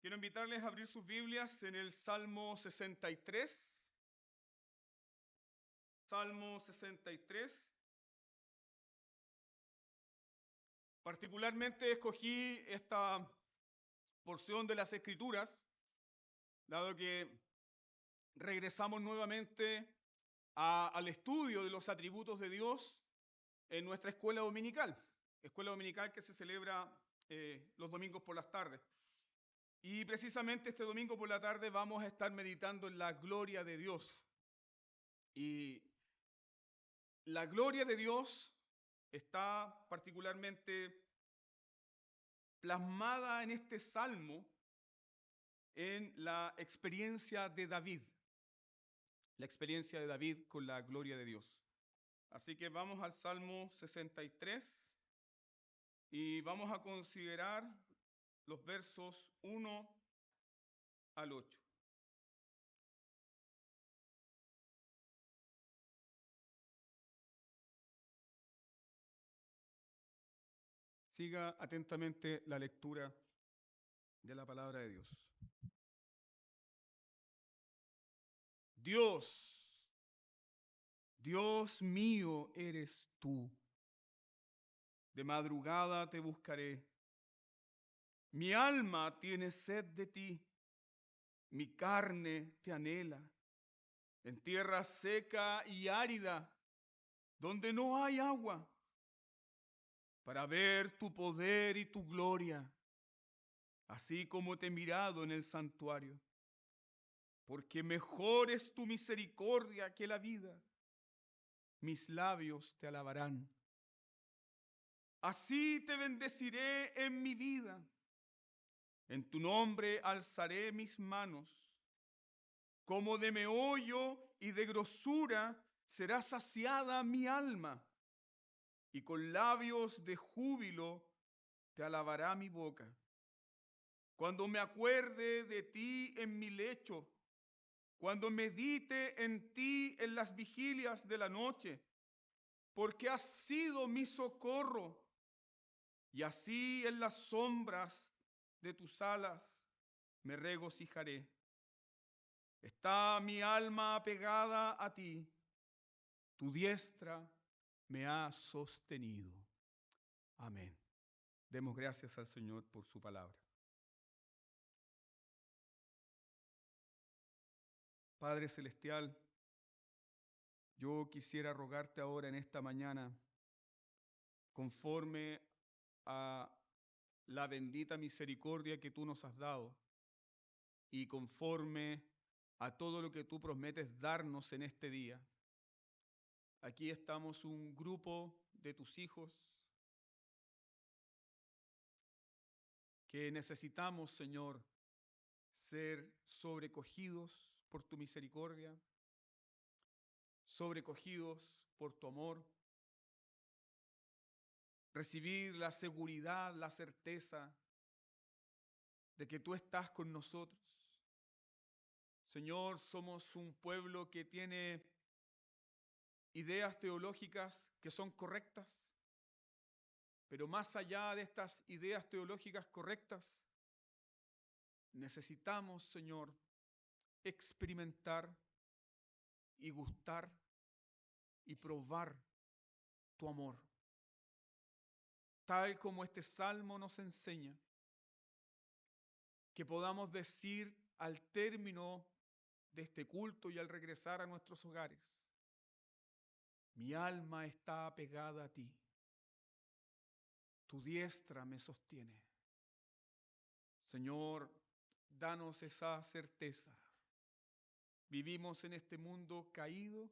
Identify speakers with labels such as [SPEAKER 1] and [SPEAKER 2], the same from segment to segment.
[SPEAKER 1] Quiero invitarles a abrir sus Biblias en el Salmo 63. Salmo 63. Particularmente escogí esta porción de las Escrituras, dado que regresamos nuevamente al estudio de los atributos de Dios en nuestra escuela dominical que se celebra los domingos por las tardes. Y precisamente este domingo por la tarde vamos a estar meditando en la gloria de Dios. Y la gloria de Dios está particularmente plasmada en este salmo en la experiencia de David con la gloria de Dios. Así que vamos al Salmo 63 y vamos a considerar los versos 1 al 8. Siga atentamente la lectura de la palabra de Dios. Dios mío eres tú. De madrugada te buscaré. Mi alma tiene sed de ti. Mi carne te anhela. En tierra seca y árida, donde no hay agua, para ver tu poder y tu gloria, así como te he mirado en el santuario. Porque mejor es tu misericordia que la vida. Mis labios te alabarán. Así te bendeciré en mi vida. En tu nombre alzaré mis manos. Como de meollo y de grosura será saciada mi alma, y con labios de júbilo te alabará mi boca. Cuando me acuerde de ti en mi lecho, cuando medite en ti en las vigilias de la noche, porque has sido mi socorro, y así en las sombras de tus alas me regocijaré. Está mi alma apegada a ti, tu diestra me ha sostenido. Amén. Demos gracias al Señor por su palabra. Padre Celestial, yo quisiera rogarte ahora en esta mañana, conforme a la bendita misericordia que tú nos has dado y conforme a todo lo que tú prometes darnos en este día. Aquí estamos un grupo de tus hijos que necesitamos, Señor, ser sobrecogidos por tu misericordia, sobrecogidos por tu amor, recibir la seguridad, la certeza de que tú estás con nosotros. Señor, somos un pueblo que tiene ideas teológicas que son correctas, pero más allá de estas ideas teológicas correctas, necesitamos, Señor, experimentar y gustar y probar tu amor. Tal como este salmo nos enseña, que podamos decir al término de este culto y al regresar a nuestros hogares: mi alma está apegada a ti, tu diestra me sostiene. Señor, danos esa certeza. Vivimos en este mundo caído,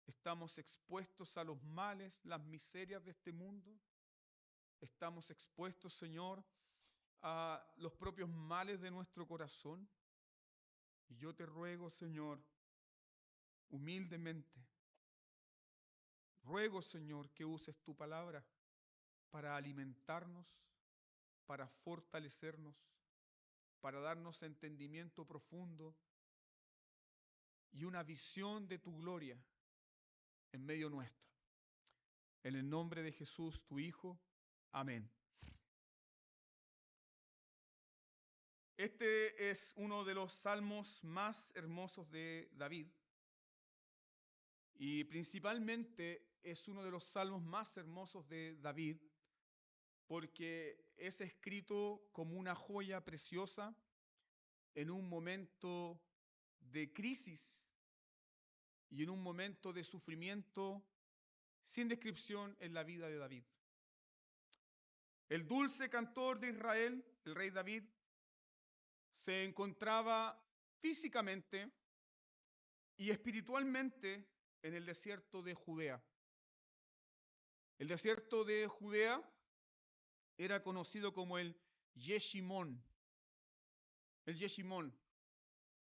[SPEAKER 1] estamos expuestos a los males, las miserias de este mundo, estamos expuestos, Señor, a los propios males de nuestro corazón. Y yo te ruego, Señor, humildemente, ruego, Señor, que uses tu palabra para alimentarnos, para fortalecernos, para darnos entendimiento profundo y una visión de tu gloria en medio nuestro. En el nombre de Jesús, tu Hijo. Amén. Este es uno de los salmos más hermosos de David y principalmente es uno de los salmos más hermosos de David porque es escrito como una joya preciosa en un momento de crisis y en un momento de sufrimiento sin descripción en la vida de David. El dulce cantor de Israel, el rey David, se encontraba físicamente y espiritualmente en el desierto de Judea. El desierto de Judea era conocido como el Yeshimón,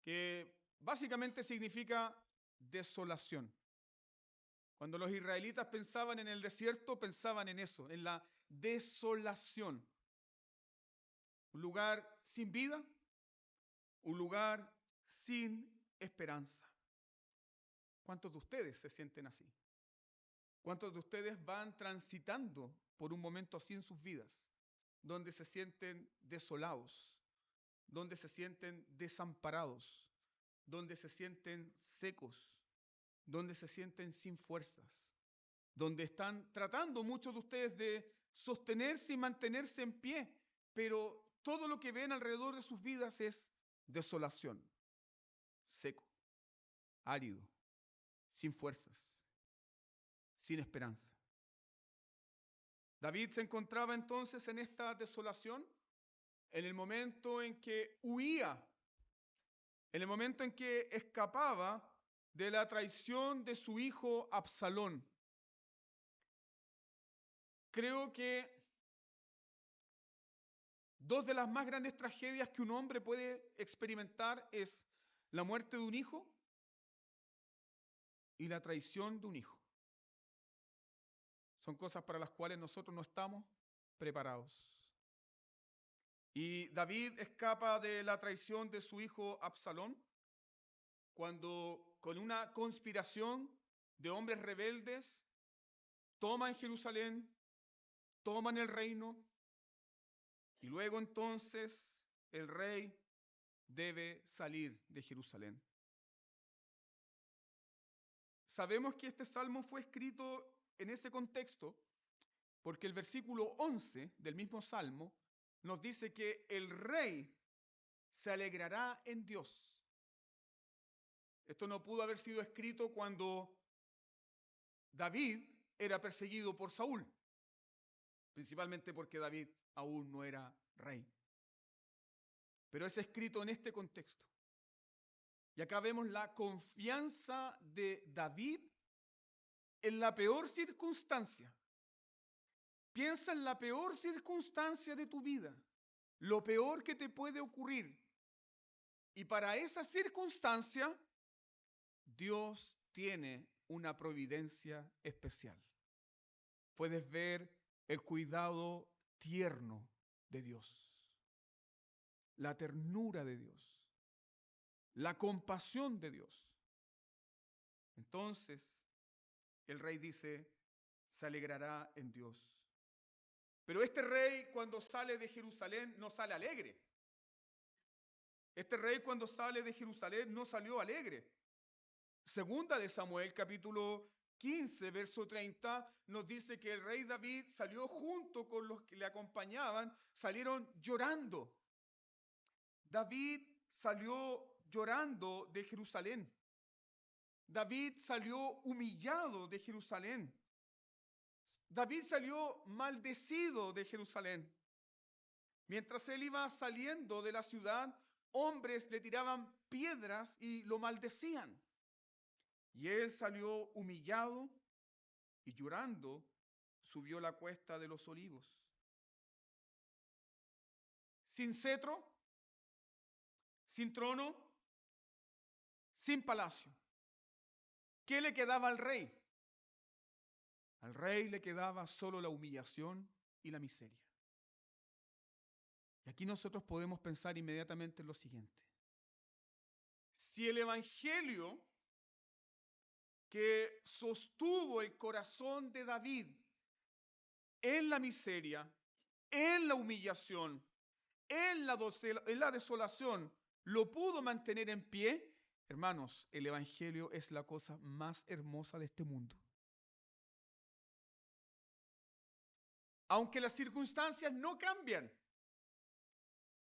[SPEAKER 1] que básicamente significa desolación. Cuando los israelitas pensaban en el desierto, pensaban en eso, en la desolación. Un lugar sin vida, un lugar sin esperanza. ¿Cuántos de ustedes se sienten así? ¿Cuántos de ustedes van transitando por un momento así en sus vidas, donde se sienten desolados, donde se sienten desamparados, donde se sienten secos, donde se sienten sin fuerzas, donde están tratando muchos de ustedes de sostenerse y mantenerse en pie, pero todo lo que ven alrededor de sus vidas es desolación, seco, árido, sin fuerzas, sin esperanza? David se encontraba entonces en esta desolación en el momento en que huía, en el momento en que escapaba de la traición de su hijo Absalón. Creo que dos de las más grandes tragedias que un hombre puede experimentar es la muerte de un hijo y la traición de un hijo. Son cosas para las cuales nosotros no estamos preparados. Y David escapa de la traición de su hijo Absalón cuando con una conspiración de hombres rebeldes toman Jerusalén, toman el reino y luego entonces el rey debe salir de Jerusalén. Sabemos que este salmo fue escrito en ese contexto porque el versículo 11 del mismo salmo nos dice que el rey se alegrará en Dios. Esto no pudo haber sido escrito cuando David era perseguido por Saúl, principalmente porque David aún no era rey. Pero es escrito en este contexto. Y acá vemos la confianza de David en la peor circunstancia. Piensa en la peor circunstancia de tu vida, lo peor que te puede ocurrir. Y para esa circunstancia, Dios tiene una providencia especial. Puedes ver el cuidado tierno de Dios, la ternura de Dios, la compasión de Dios. Entonces, el rey dice, se alegrará en Dios. Pero este rey cuando sale de Jerusalén no sale alegre. Este rey cuando sale de Jerusalén no salió alegre. Segunda de Samuel, capítulo 15, verso 30, nos dice que el rey David salió junto con los que le acompañaban, salieron llorando. David salió llorando de Jerusalén. David salió humillado de Jerusalén. David salió maldecido de Jerusalén. Mientras él iba saliendo de la ciudad, hombres le tiraban piedras y lo maldecían. Y él salió humillado y llorando, subió la cuesta de los olivos. Sin cetro, sin trono, sin palacio. ¿Qué le quedaba al rey? Al rey le quedaba solo la humillación y la miseria. Y aquí nosotros podemos pensar inmediatamente en lo siguiente. Si el evangelio que sostuvo el corazón de David en la miseria, en la humillación, en la desolación, lo pudo mantener en pie. Hermanos, el Evangelio es la cosa más hermosa de este mundo. Aunque las circunstancias no cambian,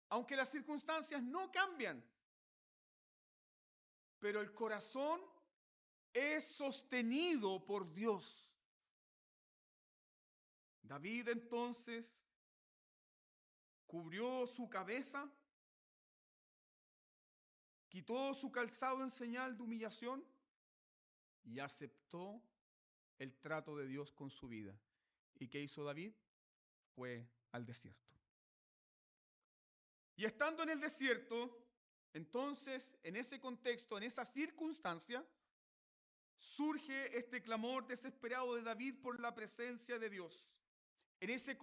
[SPEAKER 1] aunque las circunstancias no cambian, pero el corazón es sostenido por Dios. David entonces cubrió su cabeza, quitó su calzado en señal de humillación y aceptó el trato de Dios con su vida. ¿Y qué hizo David? Fue al desierto. Y estando en el desierto, entonces, en ese contexto, en esa circunstancia, surge este clamor desesperado de David por la presencia de Dios. En esa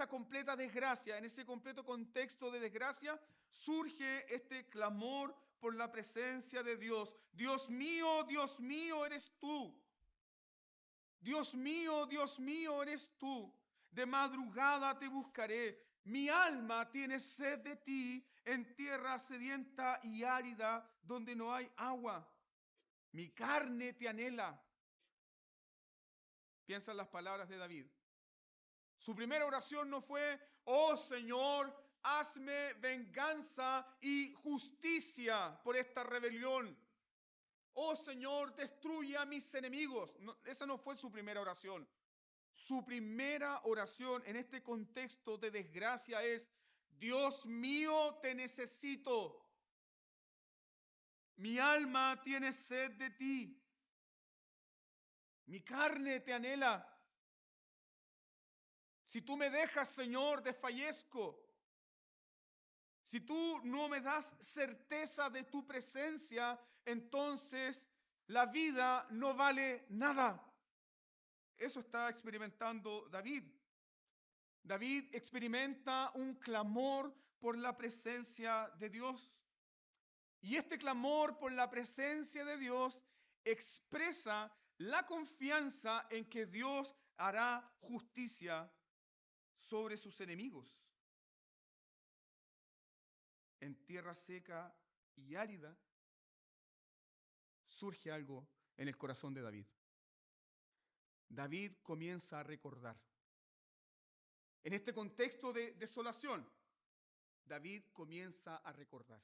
[SPEAKER 1] completa desgracia, en ese completo contexto de desgracia, surge este clamor por la presencia de Dios. Dios mío, eres tú. Dios mío, eres tú. De madrugada te buscaré. Mi alma tiene sed de ti en tierra sedienta y árida donde no hay agua. Mi carne te anhela. Piensa en las palabras de David. Su primera oración no fue, oh Señor, hazme venganza y justicia por esta rebelión. Oh Señor, destruye a mis enemigos. No, esa no fue su primera oración. Su primera oración en este contexto de desgracia es, Dios mío, te necesito. Mi alma tiene sed de ti. Mi carne te anhela. Si tú me dejas, Señor, desfallezco. Si tú no me das certeza de tu presencia, entonces la vida no vale nada. Eso está experimentando David. David experimenta un clamor por la presencia de Dios. Y este clamor por la presencia de Dios expresa la confianza en que Dios hará justicia sobre sus enemigos. En tierra seca y árida surge algo en el corazón de David. David comienza a recordar. En este contexto de desolación, David comienza a recordar.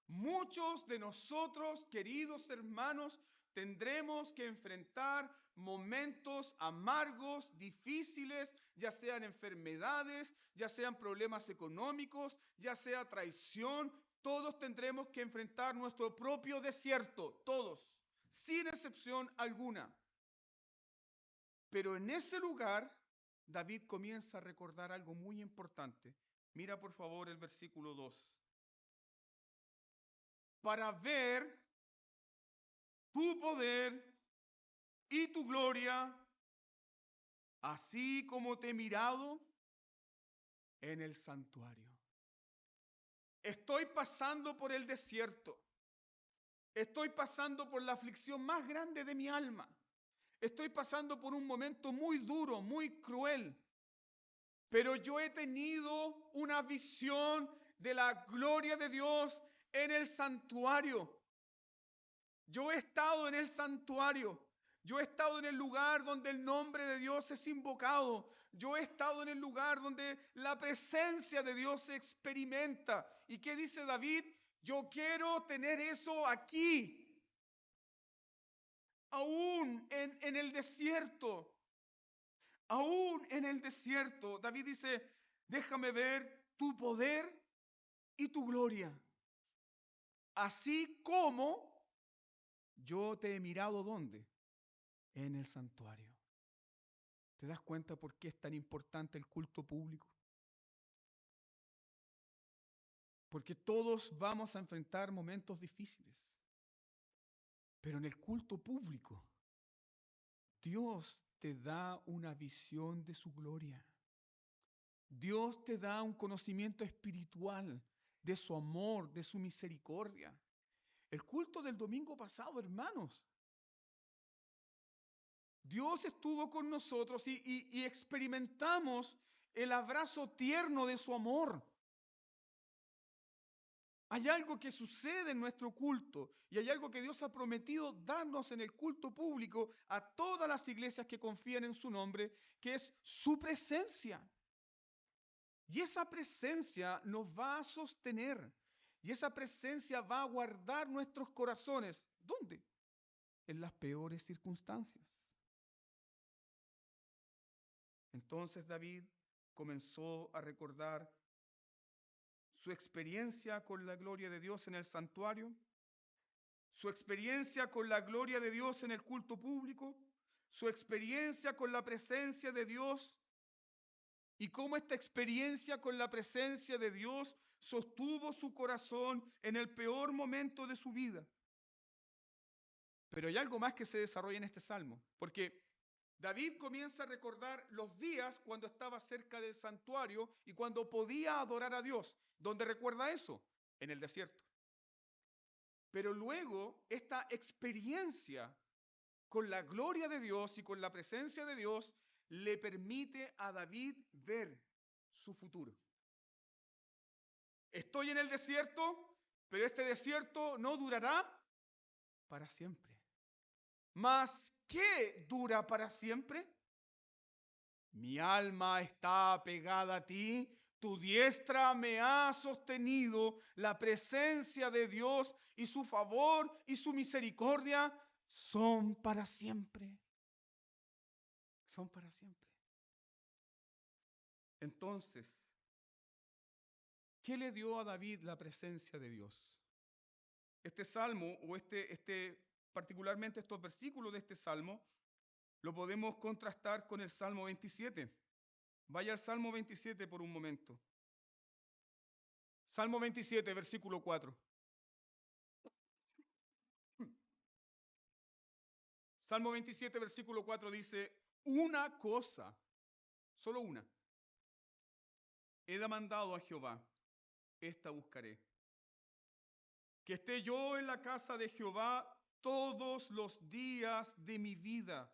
[SPEAKER 1] Muchos de nosotros, queridos hermanos, tendremos que enfrentar momentos amargos, difíciles, ya sean enfermedades, ya sean problemas económicos, ya sea traición. Todos tendremos que enfrentar nuestro propio desierto, todos, sin excepción alguna. Pero en ese lugar, David comienza a recordar algo muy importante. Mira por favor el versículo 2. Para ver tu poder y tu gloria, así como te he mirado en el santuario. Estoy pasando por el desierto. Estoy pasando por la aflicción más grande de mi alma. Estoy pasando por un momento muy duro, muy cruel. Pero yo he tenido una visión de la gloria de Dios en el santuario. Yo he estado en el santuario. Yo he estado en el lugar donde el nombre de Dios es invocado. Yo he estado en el lugar donde la presencia de Dios se experimenta. ¿Y qué dice David? Yo quiero tener eso aquí. Aún en el desierto. Aún en el desierto. David dice, déjame ver tu poder y tu gloria. Así como yo te he mirado, ¿dónde? En el santuario. ¿Te das cuenta por qué es tan importante el culto público? Porque todos vamos a enfrentar momentos difíciles. Pero en el culto público, Dios te da una visión de su gloria. Dios te da un conocimiento espiritual de su amor, de su misericordia. El culto del domingo pasado, hermanos, Dios estuvo con nosotros y experimentamos el abrazo tierno de su amor. Hay algo que sucede en nuestro culto y hay algo que Dios ha prometido darnos en el culto público a todas las iglesias que confían en su nombre, que es su presencia. Y esa presencia nos va a sostener y esa presencia va a guardar nuestros corazones. ¿Dónde? En las peores circunstancias. Entonces David comenzó a recordar su experiencia con la gloria de Dios en el santuario, su experiencia con la gloria de Dios en el culto público, su experiencia con la presencia de Dios y cómo esta experiencia con la presencia de Dios sostuvo su corazón en el peor momento de su vida. Pero hay algo más que se desarrolla en este salmo, porque David comienza a recordar los días cuando estaba cerca del santuario y cuando podía adorar a Dios. ¿Dónde recuerda eso? En el desierto. Pero luego esta experiencia con la gloria de Dios y con la presencia de Dios le permite a David ver su futuro. Estoy en el desierto, pero este desierto no durará para siempre. ¿Mas qué dura para siempre? Mi alma está pegada a ti, tu diestra me ha sostenido, la presencia de Dios y su favor y su misericordia son para siempre. Son para siempre. Entonces, ¿qué le dio a David la presencia de Dios? Este salmo, o particularmente estos versículos de este salmo, lo podemos contrastar con el Salmo 27. Vaya al Salmo 27 por un momento. Salmo 27, versículo 4. Salmo 27, versículo 4 dice, una cosa, solo una, he demandado a Jehová, esta buscaré. Que esté yo en la casa de Jehová todos los días de mi vida,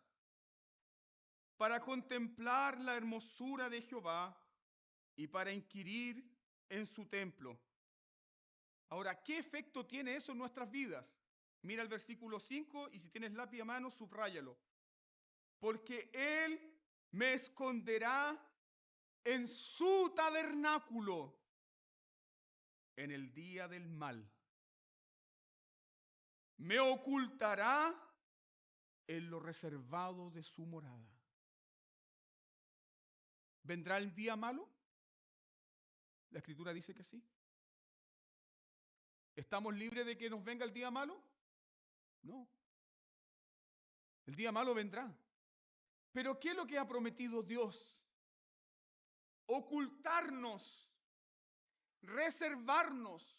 [SPEAKER 1] para contemplar la hermosura de Jehová y para inquirir en su templo. Ahora, ¿qué efecto tiene eso en nuestras vidas? Mira el versículo 5 y si tienes lápiz a mano, subráyalo. Porque Él me esconderá en su tabernáculo en el día del mal. Me ocultará en lo reservado de su morada. ¿Vendrá el día malo? La Escritura dice que sí. ¿Estamos libres de que nos venga el día malo? No. El día malo vendrá. Pero ¿qué es lo que ha prometido Dios? Ocultarnos, reservarnos,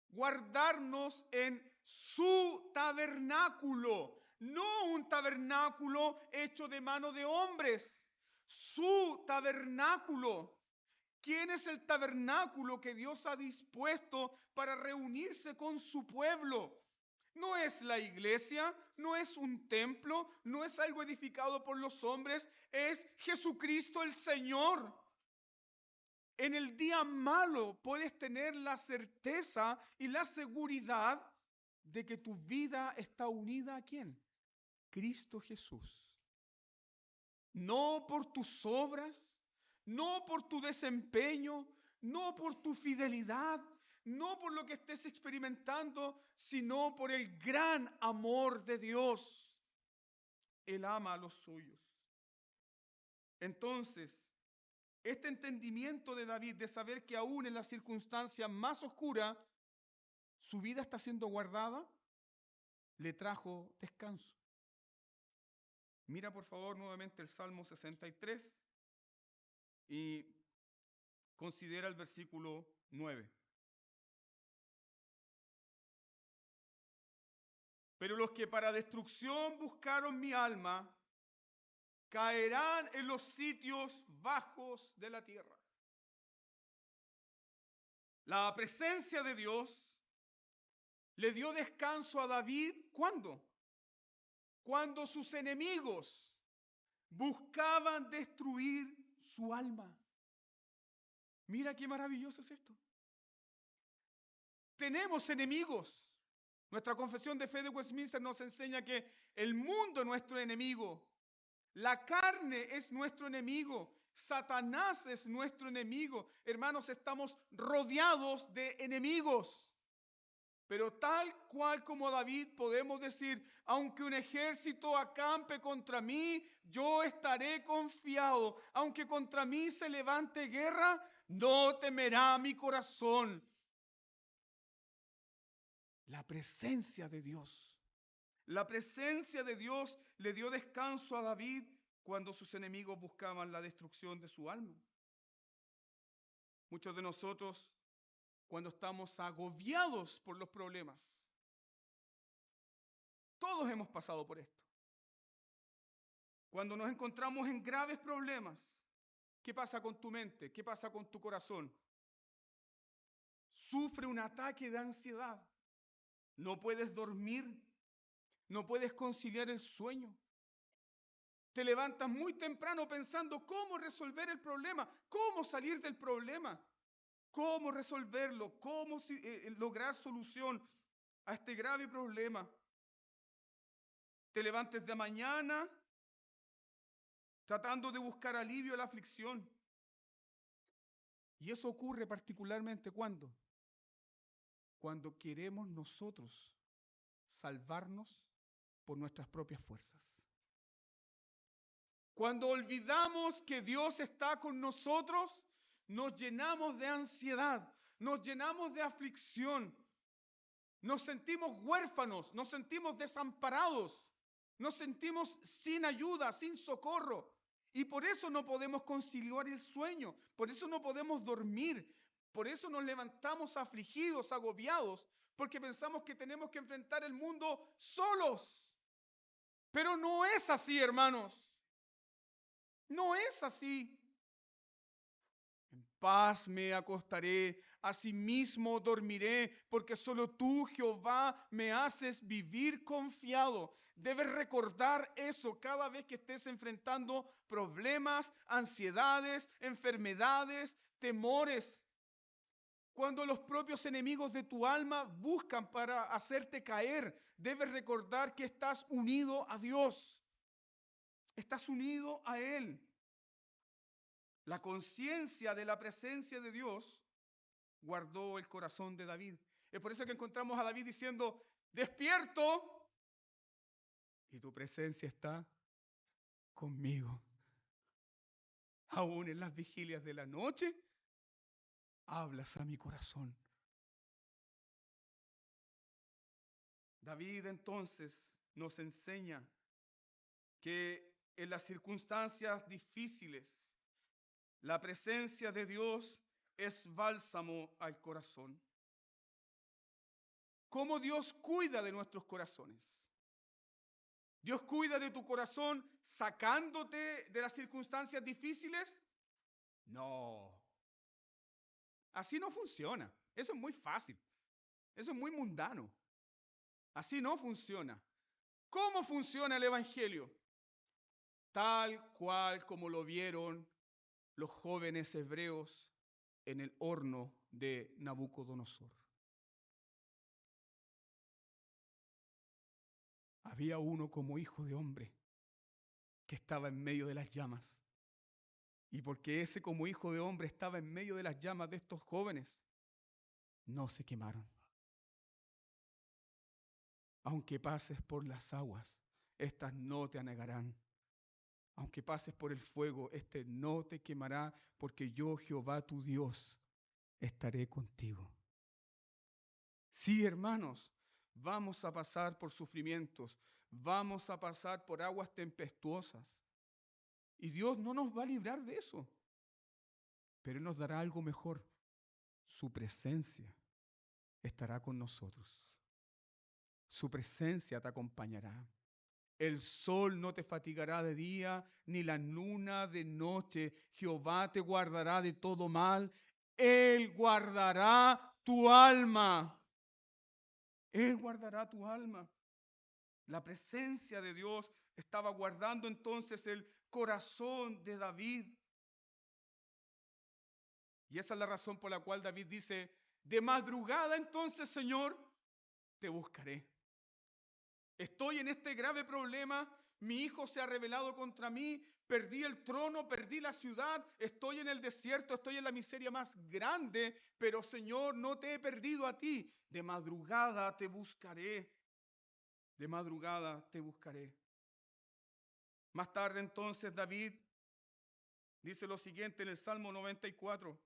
[SPEAKER 1] guardarnos en su tabernáculo, no un tabernáculo hecho de mano de hombres, su tabernáculo. ¿Quién es el tabernáculo que Dios ha dispuesto para reunirse con su pueblo? No es la iglesia, no es un templo, no es algo edificado por los hombres, es Jesucristo el Señor. En el día malo puedes tener la certeza y la seguridad de que tu vida está unida ¿a quién? Cristo Jesús. No por tus obras, no por tu desempeño, no por tu fidelidad, no por lo que estés experimentando, sino por el gran amor de Dios. Él ama a los suyos. Entonces, este entendimiento de David de saber que aún en la circunstancia más oscura, su vida está siendo guardada, le trajo descanso. Mira por favor nuevamente el Salmo 63 y considera el versículo 9. Pero los que para destrucción buscaron mi alma, caerán en los sitios bajos de la tierra. La presencia de Dios le dio descanso a David, ¿cuándo? Cuando sus enemigos buscaban destruir su alma. Mira qué maravilloso es esto. tenemos enemigos. Nuestra confesión de fe de Westminster nos enseña que el mundo es nuestro enemigo. La carne es nuestro enemigo. Satanás es nuestro enemigo. Hermanos, estamos rodeados de enemigos. Pero tal cual como David podemos decir, aunque un ejército acampe contra mí, yo estaré confiado. Aunque contra mí se levante guerra, no temerá mi corazón. La presencia de Dios. La presencia de Dios le dio descanso a David cuando sus enemigos buscaban la destrucción de su alma. Muchos de nosotros, cuando estamos agobiados por los problemas, todos hemos pasado por esto. Cuando nos encontramos en graves problemas, ¿qué pasa con tu mente? ¿Qué pasa con tu corazón? Sufre un ataque de ansiedad. No puedes dormir. No puedes conciliar el sueño. Te levantas muy temprano pensando cómo resolver el problema, cómo salir del problema, cómo resolverlo, cómo lograr solución a este grave problema. Te levantes de mañana tratando de buscar alivio a la aflicción. Y eso ocurre particularmente cuando queremos nosotros salvarnos por nuestras propias fuerzas. Cuando olvidamos que Dios está con nosotros, nos llenamos de ansiedad, nos llenamos de aflicción, nos sentimos huérfanos, nos sentimos desamparados, nos sentimos sin ayuda, sin socorro. Y por eso no podemos conciliar el sueño, por eso no podemos dormir, por eso nos levantamos afligidos, agobiados, porque pensamos que tenemos que enfrentar el mundo solos. Pero no es así, hermanos. No es así. En paz me acostaré, asimismo dormiré, porque solo tú, Jehová, me haces vivir confiado. Debes recordar eso cada vez que estés enfrentando problemas, ansiedades, enfermedades, temores. Cuando los propios enemigos de tu alma buscan para hacerte caer, debes recordar que estás unido a Dios. Estás unido a Él. La conciencia de la presencia de Dios guardó el corazón de David. Es por eso que encontramos a David diciendo, despierto y tu presencia está conmigo. Aún en las vigilias de la noche, hablas a mi corazón. David entonces nos enseña que en las circunstancias difíciles, la presencia de Dios es bálsamo al corazón. ¿Cómo Dios cuida de nuestros corazones? ¿Dios cuida de tu corazón sacándote de las circunstancias difíciles? No. Así no funciona. Eso es muy fácil. Eso es muy mundano. Así no funciona. ¿Cómo funciona el Evangelio? Tal cual como lo vieron los jóvenes hebreos en el horno de Nabucodonosor. Había uno como hijo de hombre que estaba en medio de las llamas. Y porque ese como hijo de hombre estaba en medio de las llamas de estos jóvenes, no se quemaron. Aunque pases por las aguas, estas no te anegarán. Aunque pases por el fuego, este no te quemará, porque yo, Jehová tu Dios, estaré contigo. Sí, hermanos, vamos a pasar por sufrimientos, vamos a pasar por aguas tempestuosas. Y Dios no nos va a librar de eso, pero Él nos dará algo mejor. Su presencia estará con nosotros. Su presencia te acompañará. El sol no te fatigará de día, ni la luna de noche. Jehová te guardará de todo mal. Él guardará tu alma. Él guardará tu alma. La presencia de Dios estaba guardando entonces el corazón de David. Y esa es la razón por la cual David dice, De madrugada entonces, Señor, te buscaré. Estoy en este grave problema, mi hijo se ha rebelado contra mí, perdí el trono, perdí la ciudad, estoy en el desierto, estoy en la miseria más grande, pero Señor, no te he perdido a ti. De madrugada te buscaré, de madrugada te buscaré. Más tarde entonces David dice lo siguiente en el Salmo 94.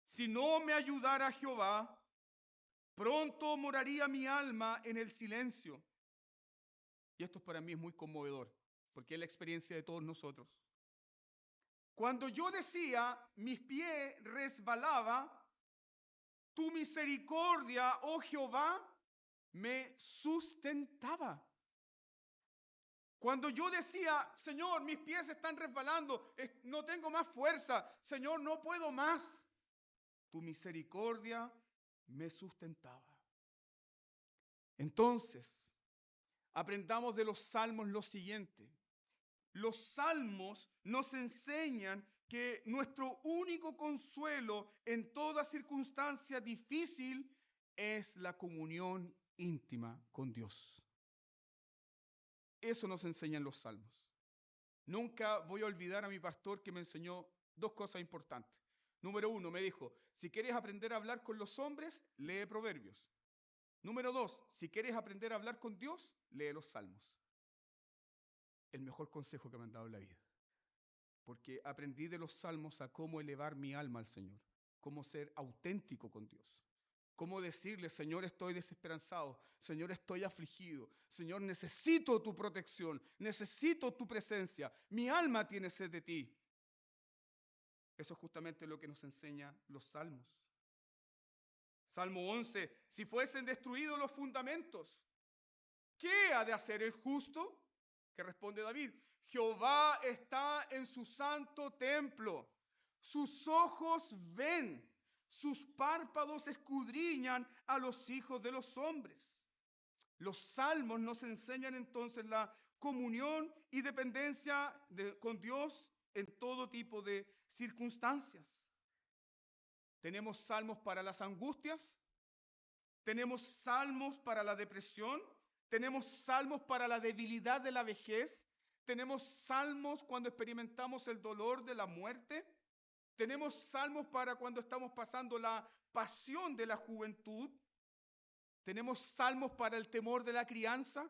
[SPEAKER 1] Si no me ayudara Jehová, pronto moraría mi alma en el silencio. Y esto para mí es muy conmovedor, porque es la experiencia de todos nosotros. Cuando yo decía, mis pies resbalaba, tu misericordia, oh Jehová, me sustentaba. Cuando yo decía, Señor, mis pies están resbalando, no tengo más fuerza, Señor, no puedo más, tu misericordia me sustentaba. Entonces, aprendamos de los salmos lo siguiente. Los salmos nos enseñan que nuestro único consuelo en toda circunstancia difícil es la comunión íntima con Dios. Eso nos enseñan los salmos. Nunca voy a olvidar a mi pastor que me enseñó dos cosas importantes. Número uno, me dijo, si quieres aprender a hablar con los hombres, lee Proverbios. Número dos, si quieres aprender a hablar con Dios, lee los salmos. El mejor consejo que me han dado en la vida. Porque aprendí de los salmos a cómo elevar mi alma al Señor, cómo ser auténtico con Dios, cómo decirle, Señor, estoy desesperanzado, Señor, estoy afligido, Señor, necesito tu protección, necesito tu presencia, mi alma tiene sed de ti. Eso es justamente lo que nos enseñan los salmos. Salmo 11, si fuesen destruidos los fundamentos, ¿qué ha de hacer el justo? Que responde David, Jehová está en su santo templo, sus ojos ven, sus párpados escudriñan a los hijos de los hombres. Los salmos nos enseñan entonces la comunión y dependencia con Dios en todo tipo de circunstancias. Tenemos salmos para las angustias, tenemos salmos para la depresión, tenemos salmos para la debilidad de la vejez, tenemos salmos cuando experimentamos el dolor de la muerte, tenemos salmos para cuando estamos pasando la pasión de la juventud, tenemos salmos para el temor de la crianza,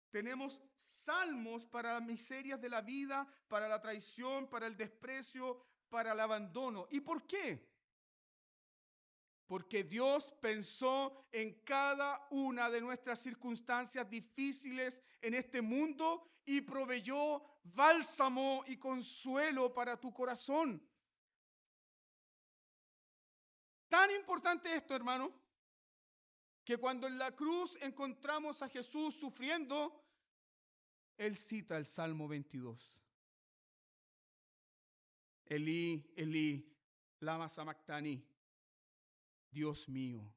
[SPEAKER 1] tenemos salmos para las miserias de la vida, para la traición, para el desprecio, para el abandono. ¿Y por qué? Porque Dios pensó en cada una de nuestras circunstancias difíciles en este mundo y proveyó bálsamo y consuelo para tu corazón. Tan importante esto, hermano, que cuando en la cruz encontramos a Jesús sufriendo, Él cita el Salmo 22. Elí, Elí, lama sabactani. Dios mío,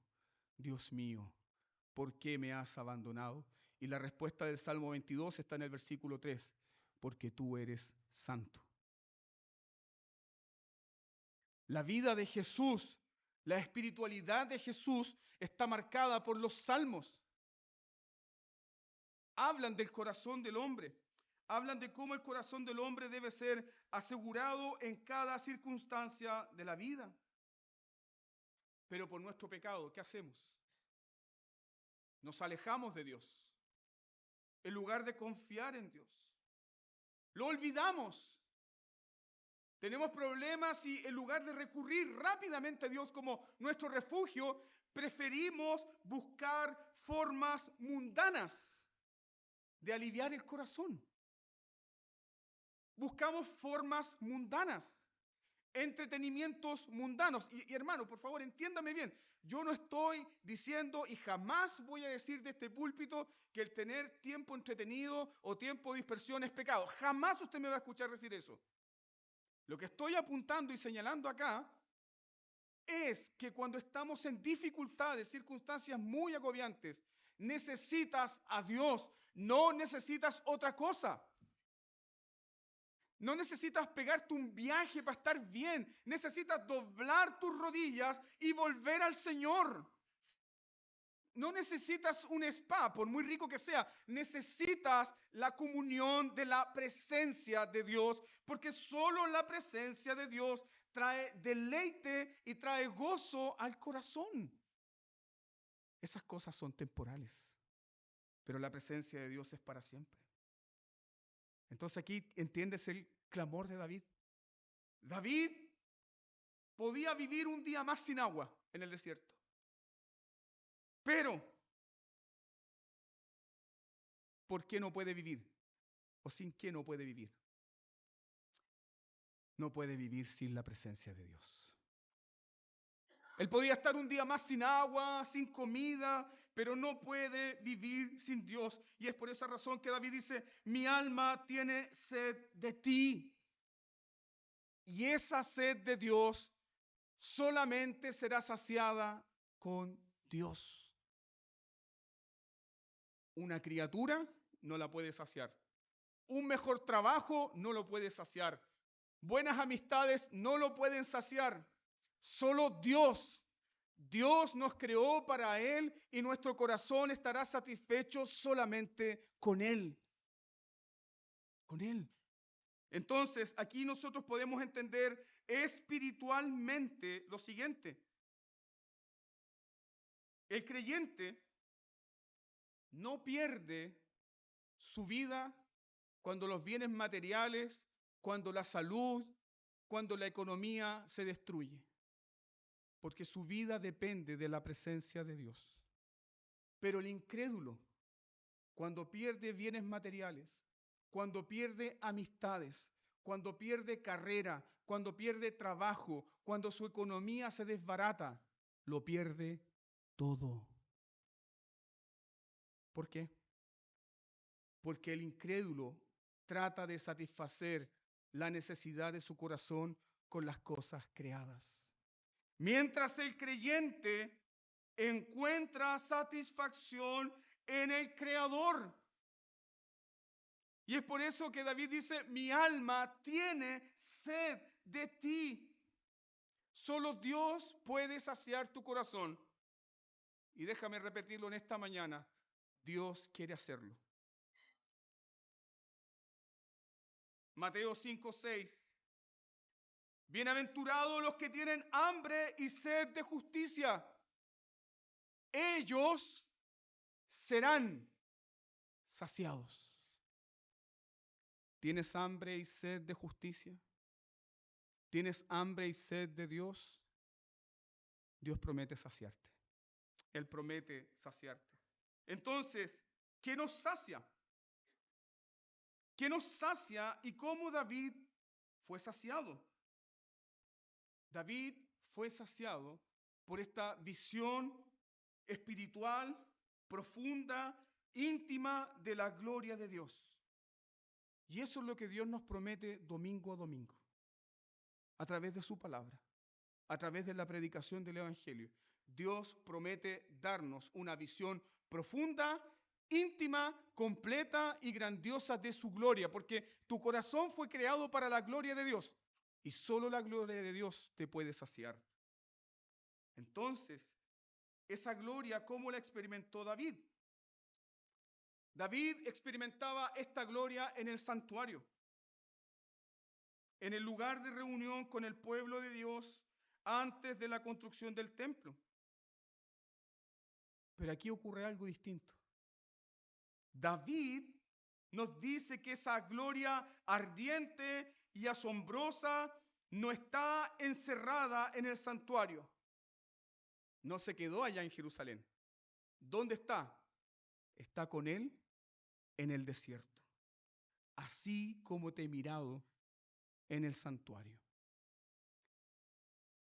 [SPEAKER 1] ¿por qué me has abandonado? Y la respuesta del Salmo 22 está en el versículo 3, porque tú eres santo. La vida de Jesús, la espiritualidad de Jesús está marcada por los salmos. Hablan del corazón del hombre, hablan de cómo el corazón del hombre debe ser asegurado en cada circunstancia de la vida. Pero por nuestro pecado, ¿qué hacemos? Nos alejamos de Dios, en lugar de confiar en Dios. Lo olvidamos. Tenemos problemas y en lugar de recurrir rápidamente a Dios como nuestro refugio, preferimos buscar formas mundanas de aliviar el corazón. Buscamos formas mundanas, entretenimientos mundanos. Y hermano, por favor, entiéndame bien. Yo no estoy diciendo y jamás voy a decir de este púlpito que el tener tiempo entretenido o tiempo de dispersión es pecado. Jamás usted me va a escuchar decir eso. Lo que estoy apuntando y señalando acá es que cuando estamos en dificultades, circunstancias muy agobiantes, necesitas a Dios, no necesitas otra cosa. No necesitas pegarte un viaje para estar bien. Necesitas doblar tus rodillas y volver al Señor. No necesitas un spa, por muy rico que sea. Necesitas la comunión de la presencia de Dios, porque solo la presencia de Dios trae deleite y trae gozo al corazón. Esas cosas son temporales, pero la presencia de Dios es para siempre. Entonces aquí entiendes el clamor de David. David podía vivir un día más sin agua en el desierto. Pero, ¿por qué no puede vivir? ¿O sin qué no puede vivir? No puede vivir sin la presencia de Dios. Él podía estar un día más sin agua, sin comida, pero no puede vivir sin Dios. Y es por esa razón que David dice, mi alma tiene sed de ti. Y esa sed de Dios solamente será saciada con Dios. Una criatura no la puede saciar. Un mejor trabajo no lo puede saciar. Buenas amistades no lo pueden saciar. Solo Dios. Dios nos creó para Él y nuestro corazón estará satisfecho solamente con Él. Con Él. Entonces, aquí nosotros podemos entender espiritualmente lo siguiente. El creyente no pierde su vida cuando los bienes materiales, cuando la salud, cuando la economía se destruye. Porque su vida depende de la presencia de Dios. Pero el incrédulo, cuando pierde bienes materiales, cuando pierde amistades, cuando pierde carrera, cuando pierde trabajo, cuando su economía se desbarata, lo pierde todo. ¿Por qué? Porque el incrédulo trata de satisfacer la necesidad de su corazón con las cosas creadas. Mientras el creyente encuentra satisfacción en el Creador. Y es por eso que David dice, mi alma tiene sed de ti. Solo Dios puede saciar tu corazón. Y déjame repetirlo en esta mañana, Dios quiere hacerlo. Mateo 5:6. Bienaventurados los que tienen hambre y sed de justicia. Ellos serán saciados. ¿Tienes hambre y sed de justicia? ¿Tienes hambre y sed de Dios? Dios promete saciarte. Él promete saciarte. Entonces, ¿qué nos sacia? ¿Qué nos sacia y cómo David fue saciado? David fue saciado por esta visión espiritual, profunda, íntima de la gloria de Dios. Y eso es lo que Dios nos promete domingo a domingo, a través de su palabra, a través de la predicación del Evangelio. Dios promete darnos una visión profunda, íntima, completa y grandiosa de su gloria, porque tu corazón fue creado para la gloria de Dios y solo la gloria de Dios te puede saciar. Entonces, esa gloria, ¿cómo la experimentó David? David experimentaba esta gloria en el santuario, en el lugar de reunión con el pueblo de Dios antes de la construcción del templo. Pero aquí ocurre algo distinto. David nos dice que esa gloria ardiente y asombrosa no está encerrada en el santuario. No se quedó allá en Jerusalén. ¿Dónde está? Está con él en el desierto. Así como te he mirado en el santuario.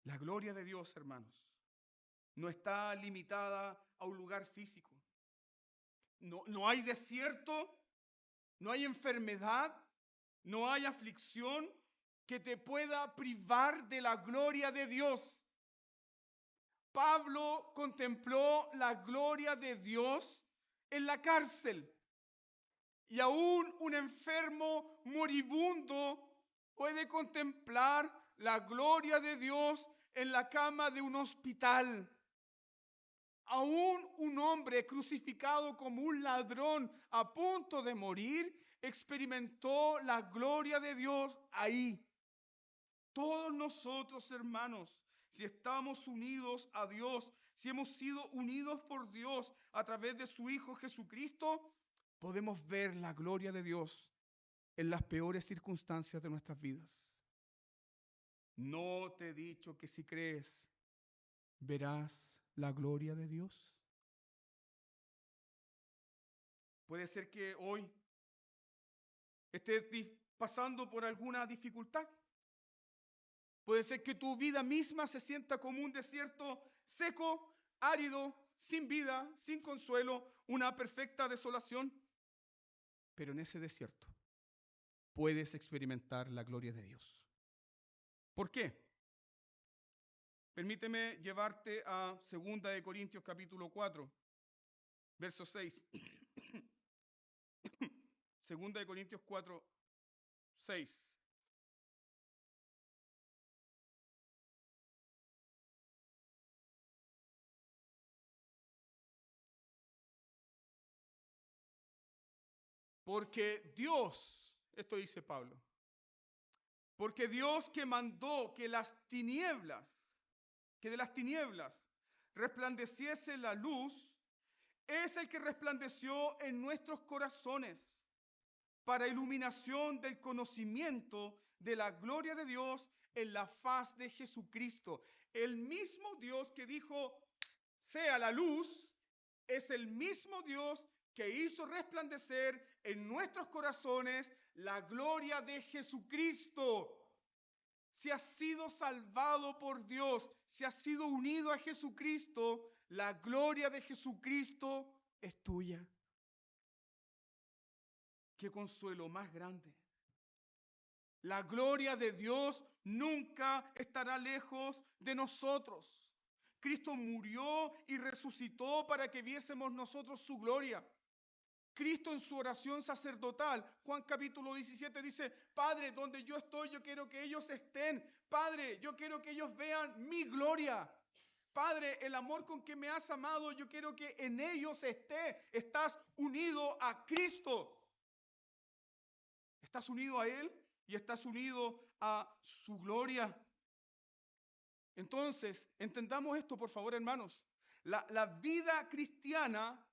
[SPEAKER 1] La gloria de Dios, hermanos, no está limitada a un lugar físico. No hay desierto, no hay enfermedad, no hay aflicción que te pueda privar de la gloria de Dios. Pablo contempló la gloria de Dios en la cárcel y aún un enfermo moribundo puede contemplar la gloria de Dios en la cama de un hospital. Aún un hombre crucificado como un ladrón a punto de morir experimentó la gloria de Dios ahí. Todos nosotros, hermanos, si estamos unidos a Dios, si hemos sido unidos por Dios a través de su Hijo Jesucristo, podemos ver la gloria de Dios en las peores circunstancias de nuestras vidas. ¿No te he dicho que si crees, verás la gloria de Dios? Puede ser que hoy estés pasando por alguna dificultad. Puede ser que tu vida misma se sienta como un desierto seco, árido, sin vida, sin consuelo, una perfecta desolación. Pero en ese desierto puedes experimentar la gloria de Dios. ¿Por qué? Permíteme llevarte a 2 de Corintios capítulo 4, verso 6. 2 de Corintios 4, 6. Porque Dios, esto dice Pablo, porque Dios que mandó que de las tinieblas resplandeciese la luz, es el que resplandeció en nuestros corazones para iluminación del conocimiento de la gloria de Dios en la faz de Jesucristo. El mismo Dios que dijo, sea la luz, es el mismo Dios que hizo resplandecer en nuestros corazones la gloria de Jesucristo. Si has sido salvado por Dios, si has sido unido a Jesucristo, la gloria de Jesucristo es tuya. Qué consuelo más grande. La gloria de Dios nunca estará lejos de nosotros. Cristo murió y resucitó para que viésemos nosotros su gloria. Cristo en su oración sacerdotal, Juan capítulo 17 dice, Padre, donde yo estoy, yo quiero que ellos estén. Padre, yo quiero que ellos vean mi gloria. Padre, el amor con que me has amado, yo quiero que en ellos esté. Estás unido a Cristo. Estás unido a Él y estás unido a su gloria. Entonces, entendamos esto, por favor, hermanos. La vida cristiana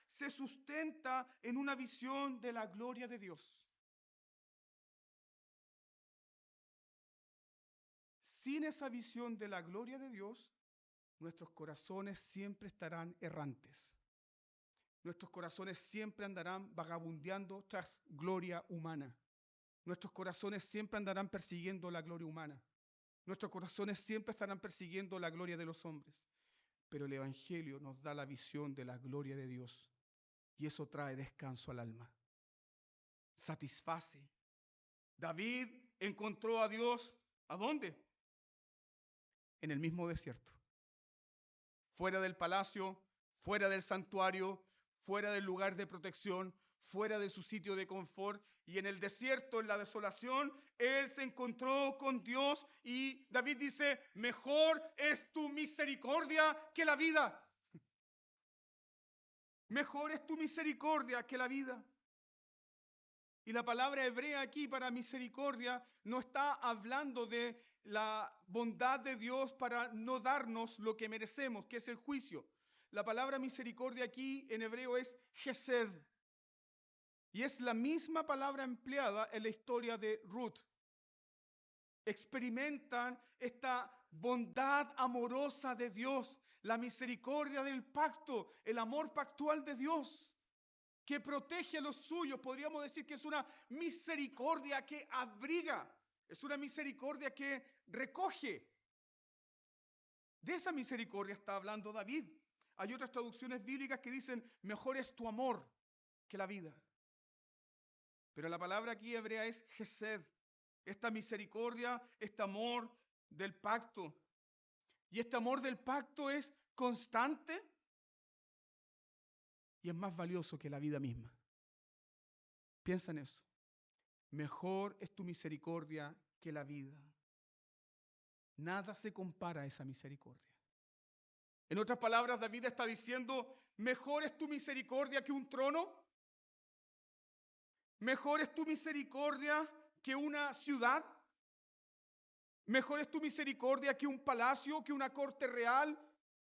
[SPEAKER 1] se sustenta en una visión de la gloria de Dios. Sin esa visión de la gloria de Dios, nuestros corazones siempre estarán errantes. Nuestros corazones siempre andarán vagabundeando tras gloria humana. Nuestros corazones siempre andarán persiguiendo la gloria humana. Nuestros corazones siempre estarán persiguiendo la gloria de los hombres. Pero el Evangelio nos da la visión de la gloria de Dios. Y eso trae descanso al alma. Satisface. David encontró a Dios, ¿a dónde? En el mismo desierto. Fuera del palacio, fuera del santuario, fuera del lugar de protección, fuera de su sitio de confort, y en el desierto, en la desolación, él se encontró con Dios y David dice, mejor es tu misericordia que la vida. Mejor es tu misericordia que la vida. Y la palabra hebrea aquí para misericordia no está hablando de la bondad de Dios para no darnos lo que merecemos, que es el juicio. La palabra misericordia aquí en hebreo es Hesed. Y es la misma palabra empleada en la historia de Ruth. Experimentan esta bondad amorosa de Dios, la misericordia del pacto, el amor pactual de Dios, que protege a los suyos. Podríamos decir que es una misericordia que abriga, es una misericordia que recoge. De esa misericordia está hablando David. Hay otras traducciones bíblicas que dicen, mejor es tu amor que la vida. Pero la palabra aquí hebrea es Hesed. Esta misericordia, este amor del pacto. Y este amor del pacto es constante y es más valioso que la vida misma. Piensa en eso. mejor es tu misericordia que la vida. Nada se compara a esa misericordia. En otras palabras, David está diciendo, mejor es tu misericordia que un trono, mejor es tu misericordia que una ciudad, mejor es tu misericordia que un palacio, que una corte real,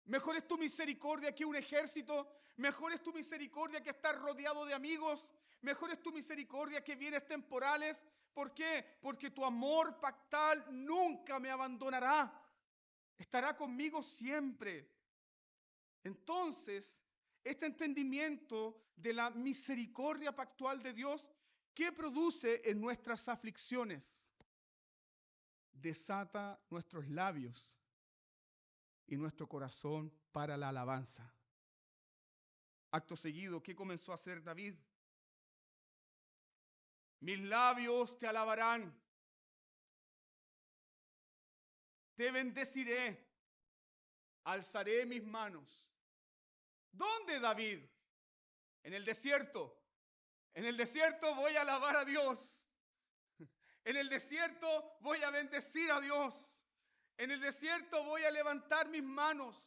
[SPEAKER 1] mejor es tu misericordia que un ejército, mejor es tu misericordia que estar rodeado de amigos, mejor es tu misericordia que bienes temporales. ¿Por qué? Porque tu amor pactal nunca me abandonará, estará conmigo siempre. Entonces, este entendimiento de la misericordia pactual de Dios, ¿qué produce en nuestras aflicciones? Desata nuestros labios y nuestro corazón para la alabanza. Acto seguido, ¿qué comenzó a hacer David? Mis labios te alabarán, te bendeciré, alzaré mis manos. ¿Dónde, David? En el desierto. En el desierto voy a alabar a Dios. En el desierto voy a bendecir a Dios. En el desierto voy a levantar mis manos.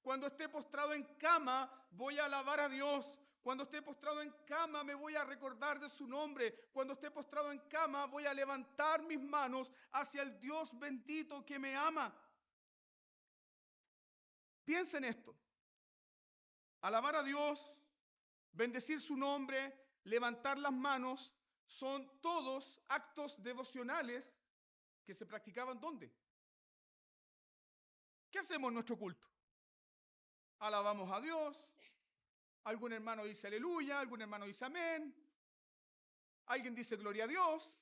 [SPEAKER 1] Cuando esté postrado en cama, voy a alabar a Dios. Cuando esté postrado en cama, me voy a recordar de su nombre. Cuando esté postrado en cama, voy a levantar mis manos hacia el Dios bendito que me ama. Piensa en esto. Alabar a Dios, bendecir su nombre, levantar las manos, son todos actos devocionales que se practicaban ¿dónde? ¿Qué hacemos en nuestro culto? Alabamos a Dios, algún hermano dice aleluya, algún hermano dice amén, alguien dice gloria a Dios,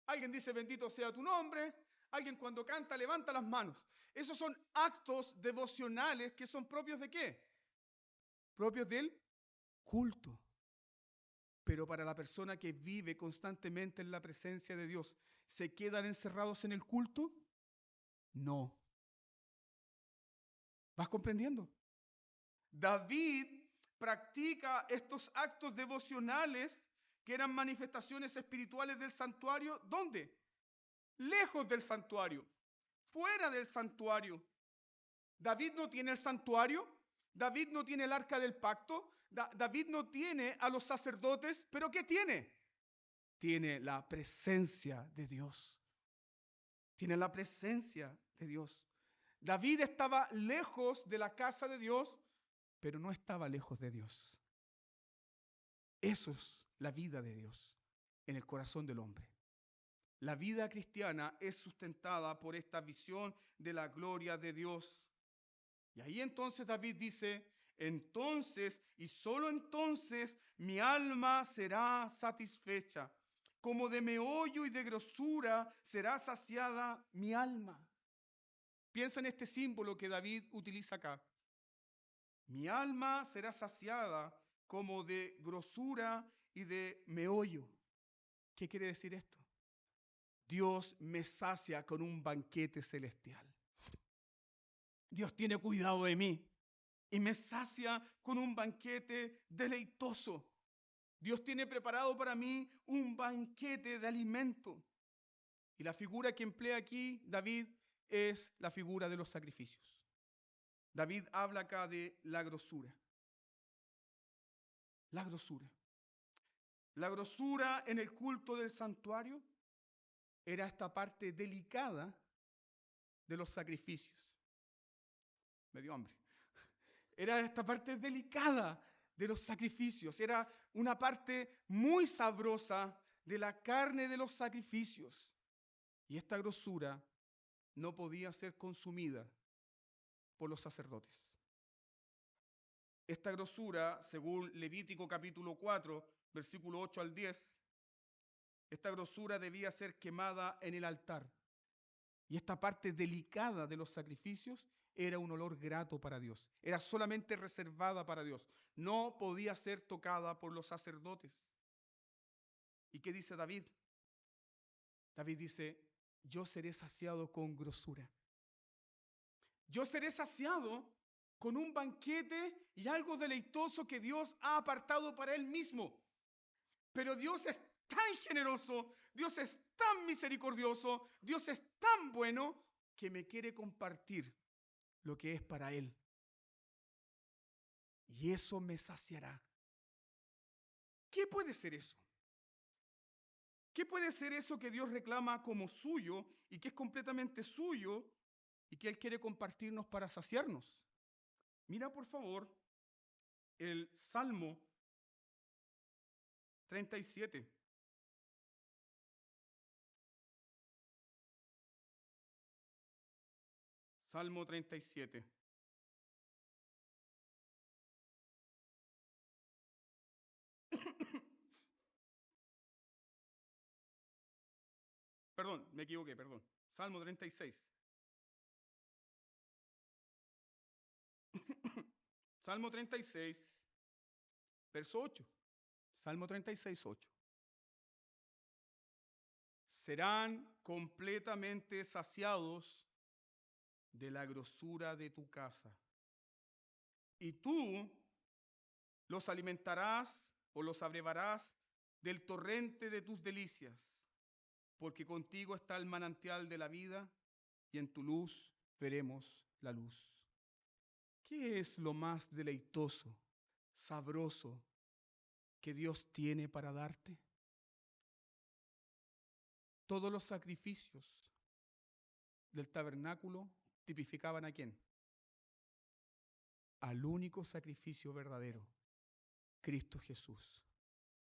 [SPEAKER 1] alguien dice bendito sea tu nombre, alguien cuando canta levanta las manos. Esos son actos devocionales que son propios ¿de qué? Propios del culto. Pero para la persona que vive constantemente en la presencia de Dios, ¿se quedan encerrados en el culto? No. ¿Vas comprendiendo? David practica estos actos devocionales que eran manifestaciones espirituales del santuario. ¿Dónde? Lejos del santuario, fuera del santuario. David no tiene el santuario, David no tiene el arca del pacto, David no tiene a los sacerdotes, pero ¿qué tiene? Tiene la presencia de Dios. Tiene la presencia de Dios. David estaba lejos de la casa de Dios, pero no estaba lejos de Dios. Eso es la vida de Dios en el corazón del hombre. La vida cristiana es sustentada por esta visión de la gloria de Dios. Y ahí entonces David dice, entonces y solo entonces mi alma será satisfecha. Como de meollo y de grosura será saciada mi alma. Piensa en este símbolo que David utiliza acá. Mi alma será saciada como de grosura y de meollo. ¿Qué quiere decir esto? Dios me sacia con un banquete celestial. Dios tiene cuidado de mí y me sacia con un banquete deleitoso. Dios tiene preparado para mí un banquete de alimento. Y la figura que emplea aquí David es la figura de los sacrificios. David habla acá de la grosura. La grosura. La grosura en el culto del santuario era esta parte delicada de los sacrificios. Me dio hambre. Era esta parte delicada de los sacrificios. Era una parte muy sabrosa de la carne de los sacrificios. Y esta grosura no podía ser consumida por los sacerdotes. Esta grosura, según Levítico capítulo 4, versículo 8 al 10, esta grosura debía ser quemada en el altar. Y esta parte delicada de los sacrificios era un olor grato para Dios. Era solamente reservada para Dios. No podía ser tocada por los sacerdotes. ¿Y qué dice David? David dice, yo seré saciado con grosura. Yo seré saciado con un banquete y algo deleitoso que Dios ha apartado para Él mismo. Pero Dios es tan generoso, Dios es tan misericordioso, Dios es tan bueno que me quiere compartir lo que es para Él. Y eso me saciará. ¿Qué puede ser eso? ¿Qué puede ser eso que Dios reclama como suyo y que es completamente suyo y que Él quiere compartirnos para saciarnos? Mira, por favor, el Salmo 37. Salmo 37. Perdón, me equivoqué, perdón. Salmo 36. Salmo 36, verso 8. Salmo 36, 8. Serán completamente saciados de la grosura de tu casa. Y tú los alimentarás o los abrevarás del torrente de tus delicias, porque contigo está el manantial de la vida y en tu luz veremos la luz. ¿Qué es lo más deleitoso, sabroso que Dios tiene para darte? Todos los sacrificios del tabernáculo tipificaban ¿a quién? Al único sacrificio verdadero, Cristo Jesús.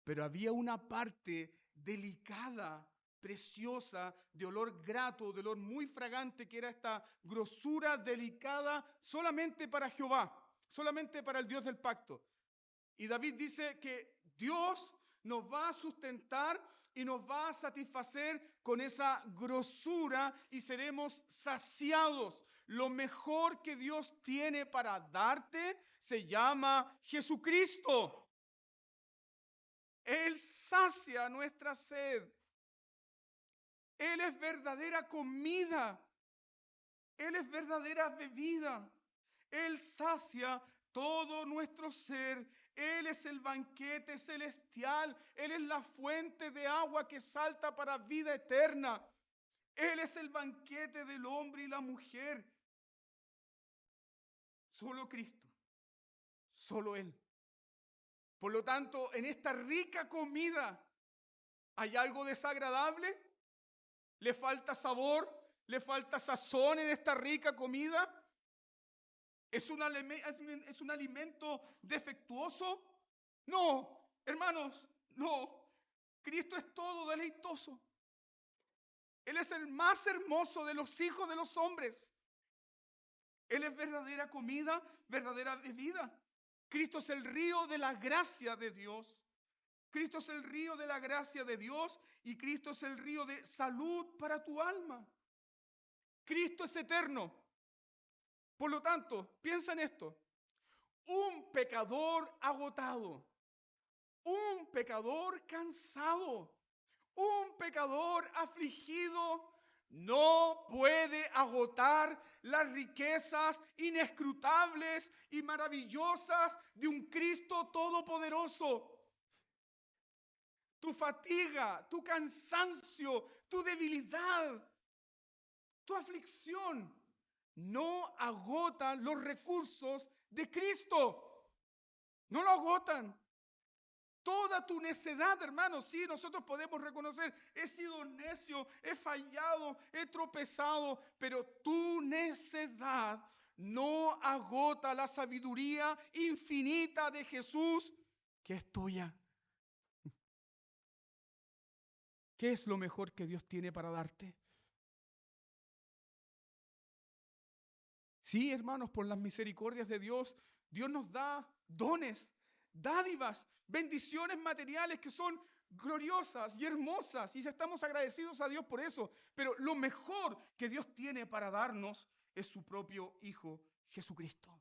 [SPEAKER 1] Pero había una parte delicada, preciosa, de olor grato, de olor muy fragante, que era esta grosura delicada solamente para Jehová, solamente para el Dios del pacto. Y David dice que Dios nos va a sustentar y nos va a satisfacer con esa grosura y seremos saciados. Lo mejor que Dios tiene para darte se llama Jesucristo. Él sacia nuestra sed. Él es verdadera comida. Él es verdadera bebida. Él sacia todo nuestro ser. Él es el banquete celestial. Él es la fuente de agua que salta para vida eterna. Él es el banquete del hombre y la mujer. Solo Cristo. Solo Él. Por lo tanto, en esta rica comida, ¿hay algo desagradable? ¿Le falta sabor? ¿Le falta sazón en esta rica comida? ¿Es un alimento defectuoso? No, hermanos, no. Cristo es todo deleitoso. Él es el más hermoso de los hijos de los hombres. Él es verdadera comida, verdadera bebida. Cristo es el río de la gracia de Dios. Cristo es el río de la gracia de Dios y Cristo es el río de salud para tu alma. Cristo es eterno. Por lo tanto, piensa en esto. Un pecador agotado, un pecador cansado, un pecador afligido no puede agotar las riquezas inescrutables y maravillosas de un Cristo todopoderoso. Tu fatiga, tu cansancio, tu debilidad, tu aflicción no agotan los recursos de Cristo. No lo agotan. Toda tu necedad, hermano, sí, nosotros podemos reconocer, he sido necio, he fallado, he tropezado, pero tu necedad no agota la sabiduría infinita de Jesús que es tuya. ¿Qué es lo mejor que Dios tiene para darte? Sí, hermanos, por las misericordias de Dios, Dios nos da dones, dádivas, bendiciones materiales que son gloriosas y hermosas y estamos agradecidos a Dios por eso. Pero lo mejor que Dios tiene para darnos es su propio Hijo Jesucristo.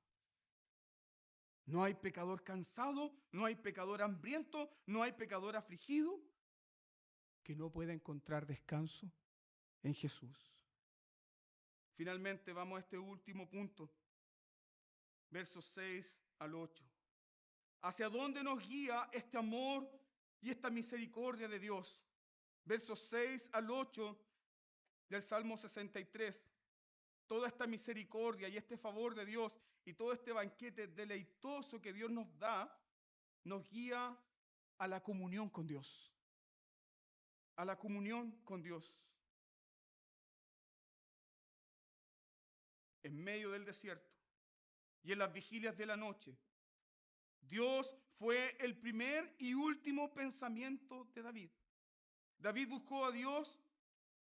[SPEAKER 1] No hay pecador cansado, no hay pecador hambriento, no hay pecador afligido que no pueda encontrar descanso en Jesús. Finalmente vamos a este último punto, versos 6 al 8. ¿Hacia dónde nos guía este amor y esta misericordia de Dios. Versos 6 al 8 del Salmo 63. Toda esta misericordia y este favor de Dios y todo este banquete deleitoso que Dios nos da, nos guía a la comunión con Dios. A la comunión con Dios. En medio del desierto y en las vigilias de la noche, Dios fue el primer y último pensamiento de David. David buscó a Dios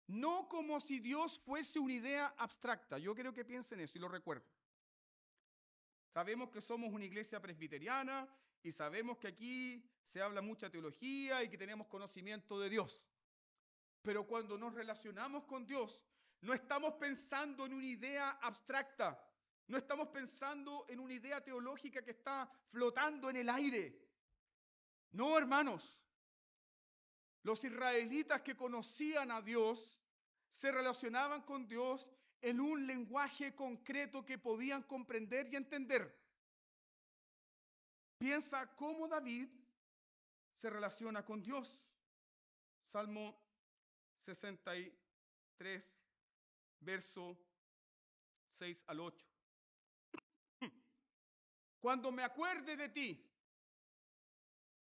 [SPEAKER 1] no como si Dios fuese una idea abstracta. Yo creo que piensen eso y lo recuerden. Sabemos que somos una iglesia presbiteriana y sabemos que aquí se habla mucha teología y que tenemos conocimiento de Dios. Pero cuando nos relacionamos con Dios, no estamos pensando en una idea abstracta. No estamos pensando en una idea teológica que está flotando en el aire. No, hermanos. Los israelitas que conocían a Dios se relacionaban con Dios en un lenguaje concreto que podían comprender y entender. Piensa cómo David se relaciona con Dios. Salmo 63, verso 6 al 8. Cuando me acuerde de ti,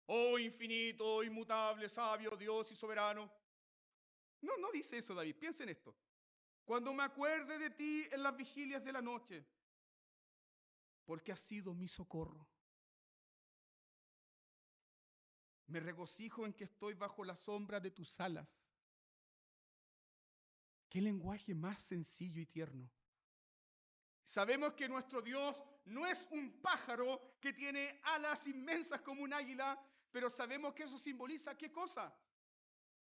[SPEAKER 1] oh infinito, inmutable, sabio, Dios y soberano. No dice eso David, piensa en esto. Cuando me acuerde de ti en las vigilias de la noche, porque has sido mi socorro. Me regocijo en que estoy bajo la sombra de tus alas. Qué lenguaje más sencillo y tierno. Sabemos que nuestro Dios no es un pájaro que tiene alas inmensas como un águila, pero sabemos que eso simboliza ¿qué cosa?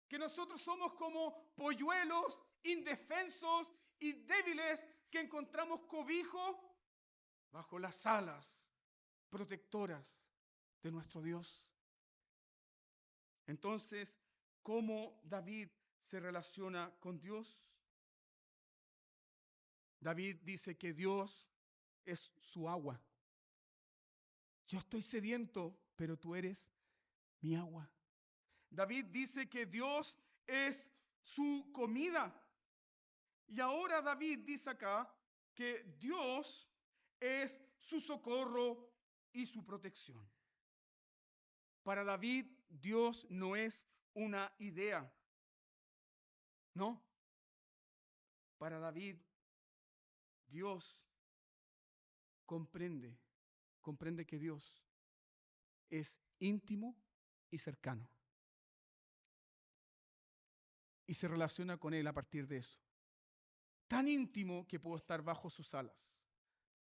[SPEAKER 1] Que nosotros somos como polluelos indefensos y débiles que encontramos cobijo bajo las alas protectoras de nuestro Dios. Entonces, ¿cómo David se relaciona con Dios? David dice que Dios es su agua. Yo estoy sediento, pero tú eres mi agua. David dice que Dios es su comida. Y ahora David dice acá que Dios es su socorro y su protección. Para David, Dios no es una idea. No. Para David, Dios comprende que Dios es íntimo y cercano. Y se relaciona con Él a partir de eso. Tan íntimo que puedo estar bajo sus alas.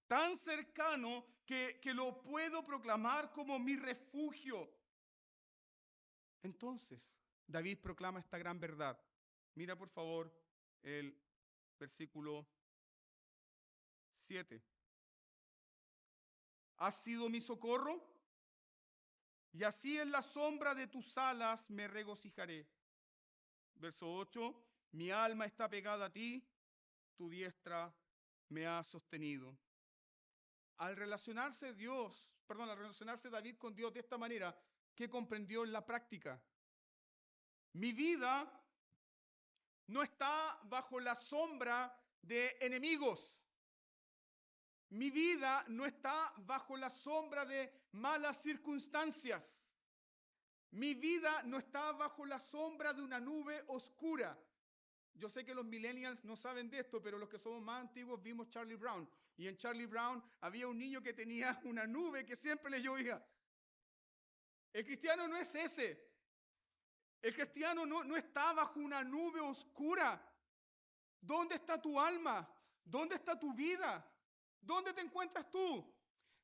[SPEAKER 1] Tan cercano que lo puedo proclamar como mi refugio. Entonces, David proclama esta gran verdad. Mira por favor el versículo 7. ¿Has sido mi socorro? Y así en la sombra de tus alas me regocijaré. Verso 8. Mi alma está pegada a ti, tu diestra me ha sostenido. Al relacionarse David con Dios de esta manera, ¿qué comprendió en la práctica? Mi vida no está bajo la sombra de enemigos. Mi vida no está bajo la sombra de malas circunstancias. Mi vida no está bajo la sombra de una nube oscura. Yo sé que los millennials no saben de esto, pero los que somos más antiguos vimos Charlie Brown. Y en Charlie Brown había un niño que tenía una nube que siempre le llovía. El cristiano no es ese. El cristiano no está bajo una nube oscura. ¿Dónde está tu alma? ¿Dónde está tu vida? ¿Dónde te encuentras tú?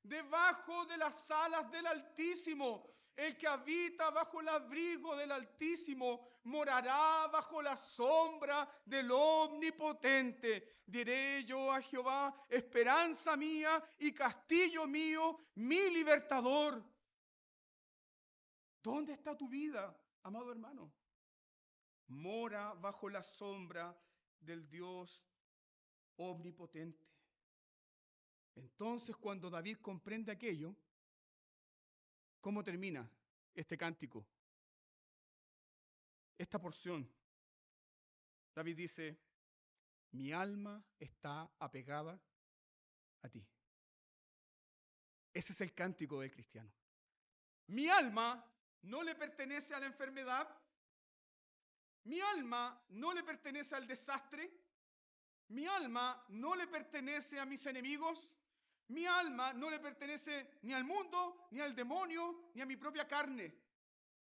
[SPEAKER 1] Debajo de las alas del Altísimo. El que habita bajo el abrigo del Altísimo morará bajo la sombra del Omnipotente. Diré yo a Jehová, esperanza mía y castillo mío, mi libertador. ¿Dónde está tu vida, amado hermano? Mora bajo la sombra del Dios omnipotente. Entonces, cuando David comprende aquello, ¿cómo termina este cántico? esta porción, David dice, mi alma está apegada a ti. Ese es el cántico del cristiano. Mi alma no le pertenece a la enfermedad, mi alma no le pertenece al desastre, mi alma no le pertenece a mis enemigos, mi alma no le pertenece ni al mundo, ni al demonio, ni a mi propia carne.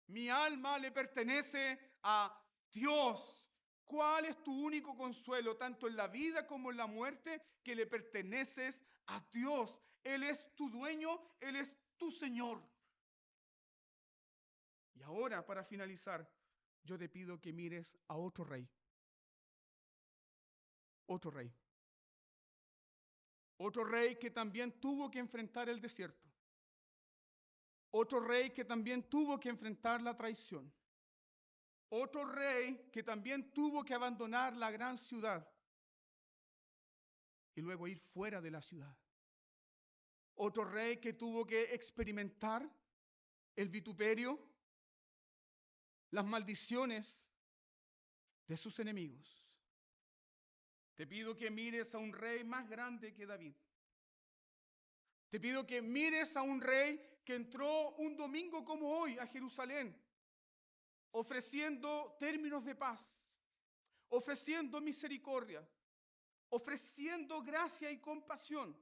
[SPEAKER 1] Mi alma le pertenece a Dios. ¿Cuál es tu único consuelo, tanto en la vida como en la muerte? Que le perteneces a Dios. Él es tu dueño, Él es tu Señor. Y ahora, para finalizar, yo te pido que mires a otro rey. Otro rey. Otro rey que también tuvo que enfrentar el desierto. Otro rey que también tuvo que enfrentar la traición. Otro rey que también tuvo que abandonar la gran ciudad y luego ir fuera de la ciudad. Otro rey que tuvo que experimentar el vituperio, las maldiciones de sus enemigos. Te pido que mires a un rey más grande que David. Te pido que mires a un rey que entró un domingo como hoy a Jerusalén, ofreciendo términos de paz, ofreciendo misericordia, ofreciendo gracia y compasión.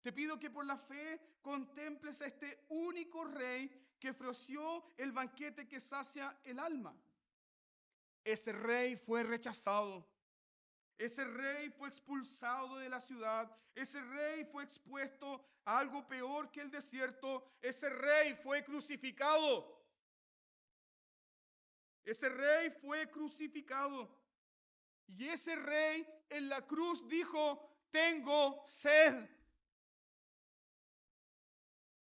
[SPEAKER 1] Te pido que por la fe contemples a este único rey que ofreció el banquete que sacia el alma. Ese rey fue rechazado. Ese rey fue expulsado de la ciudad. Ese rey fue expuesto a algo peor que el desierto. Ese rey fue crucificado. Ese rey fue crucificado. Y ese rey en la cruz dijo, tengo sed.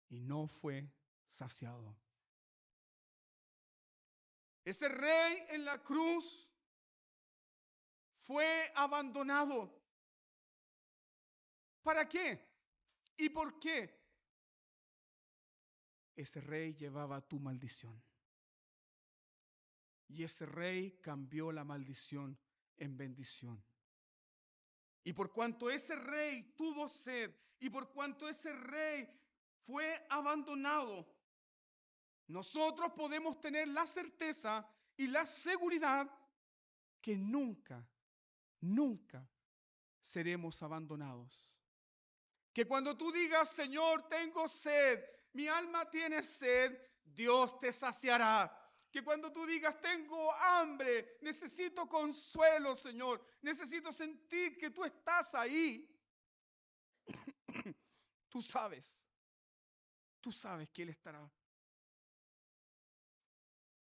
[SPEAKER 1] Y no fue saciado. Ese rey en la cruz fue abandonado. ¿Para qué? ¿Y por qué? Ese rey llevaba tu maldición. Y ese rey cambió la maldición en bendición. Y por cuanto ese rey tuvo sed, y por cuanto ese rey fue abandonado, nosotros podemos tener la certeza y la seguridad que nunca, nunca seremos abandonados. Que cuando tú digas, Señor, tengo sed, mi alma tiene sed, Dios te saciará. Que cuando tú digas, tengo hambre, necesito consuelo, Señor, necesito sentir que tú estás ahí. Tú sabes que Él estará.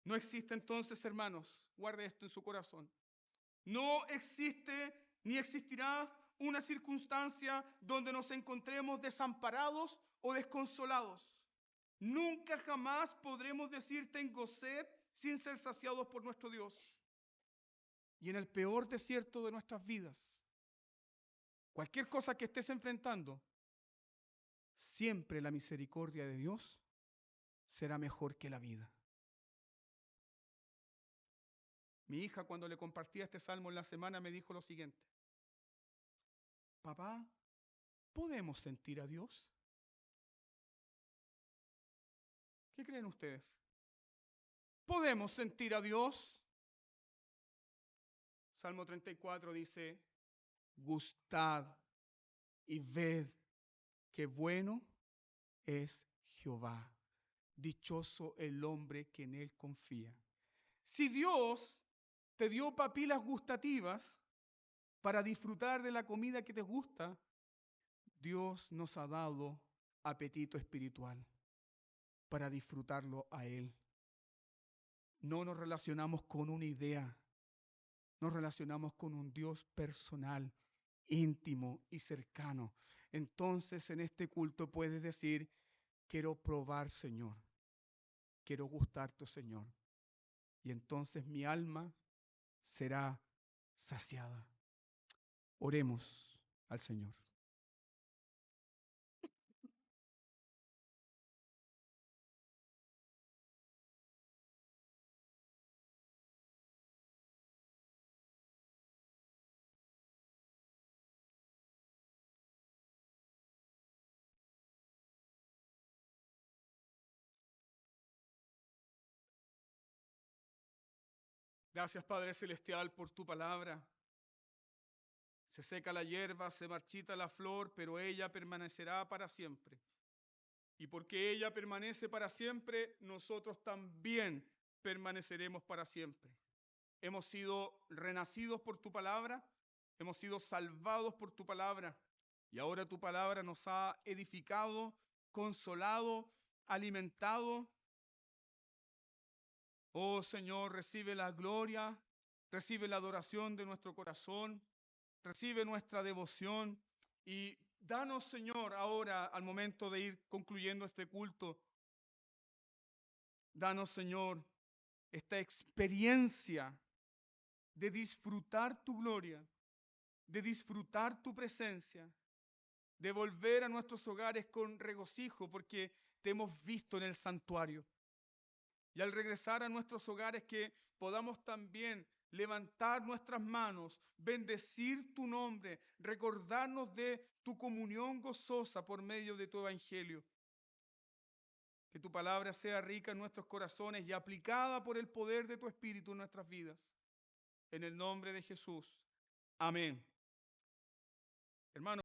[SPEAKER 1] No existe entonces, hermanos, guarde esto en su corazón. No existe ni existirá una circunstancia donde nos encontremos desamparados o desconsolados. Nunca jamás podremos decir tengo sed sin ser saciados por nuestro Dios. Y en el peor desierto de nuestras vidas, cualquier cosa que estés enfrentando, siempre la misericordia de Dios será mejor que la vida. Mi hija, cuando le compartía este salmo en la semana, me dijo lo siguiente: papá, ¿podemos sentir a Dios? ¿Qué creen ustedes? ¿Podemos sentir a Dios? Salmo 34 dice, gustad y ved qué bueno es Jehová. Dichoso el hombre que en él confía. Si Dios te dio papilas gustativas para disfrutar de la comida que te gusta, Dios nos ha dado apetito espiritual para disfrutarlo a Él. No nos relacionamos con una idea, nos relacionamos con un Dios personal, íntimo y cercano. Entonces en este culto puedes decir, quiero probar, Señor, quiero gustarte, Señor. Y entonces mi alma será saciada. Oremos al Señor. Gracias, Padre Celestial, por tu palabra. Se seca la hierba, se marchita la flor, pero ella permanecerá para siempre. Y porque ella permanece para siempre, nosotros también permaneceremos para siempre. Hemos sido renacidos por tu palabra, hemos sido salvados por tu palabra, y ahora tu palabra nos ha edificado, consolado, alimentado. Oh Señor, recibe la gloria, recibe la adoración de nuestro corazón, recibe nuestra devoción y danos, Señor, ahora al momento de ir concluyendo este culto, danos, Señor, esta experiencia de disfrutar tu gloria, de disfrutar tu presencia, de volver a nuestros hogares con regocijo porque te hemos visto en el santuario. Y al regresar a nuestros hogares que podamos también levantar nuestras manos, bendecir tu nombre, recordarnos de tu comunión gozosa por medio de tu evangelio. Que tu palabra sea rica en nuestros corazones y aplicada por el poder de tu Espíritu en nuestras vidas. En el nombre de Jesús. Amén. Hermanos.